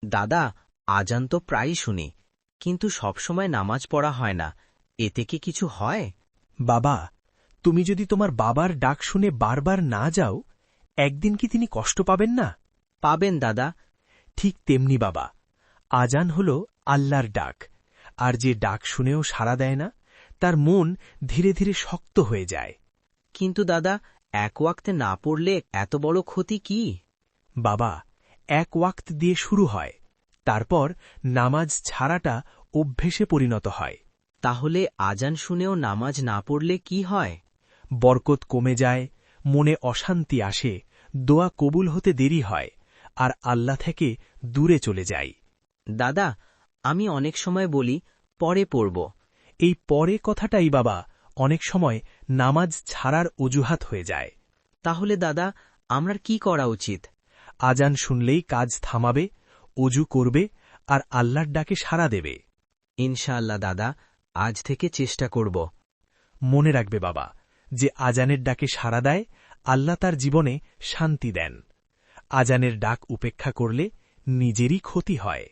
দাদা, আজান তো প্রায়ই শুনি, কিন্তু সবসময় নামাজ পড়া হয় না। এতে কি কিছু হয়? বাবা, তুমি যদি তোমার বাবার ডাক শুনে বারবার না যাও, একদিন কি তিনি কষ্ট পাবেন না? পাবেন দাদা। ঠিক তেমনি বাবা, আজান হল আল্লাহর ডাক, আর যে ডাক শুনেও সাড়া দেয় না, তার মন ধীরে ধীরে শক্ত হয়ে যায়। কিন্তু দাদা, এক ওয়াক্তে না পড়লে এত বড় ক্ষতি কি? বাবা, এক ওয়াক্ত দিয়ে শুরু হয়, তারপর নামাজ ছাড়াটা অভ্যেসে পরিণত হয়। তাহলে আজান শুনেও নামাজ না পড়লে কি হয়? বরকত কমে যায়, মনে অশান্তি আসে, দোয়া কবুল হতে দেরি হয়, আর আল্লাহ থেকে দূরে চলে যাই। দাদা, আমি অনেক সময় বলি পরে পড়ব। এই পরে কথাটাই বাবা অনেক সময় নামাজ ছাড়ার অজুহাত হয়ে যায়। তাহলে দাদা, আমরা কি করা উচিত? আজান শুনলেই কাজ থামাবে, অজু করবে, আর আল্লাহর ডাকে সাড়া দেবে। ইনশাআল্লাহ দাদা, আজ থেকে চেষ্টা করব। মনে রাখবে বাবা, যে আজানের ডাকে সাড়া দেয়, আল্লাহ তার জীবনে শান্তি দেন। আজানের ডাক উপেক্ষা করলে নিজেরই ক্ষতি হয়।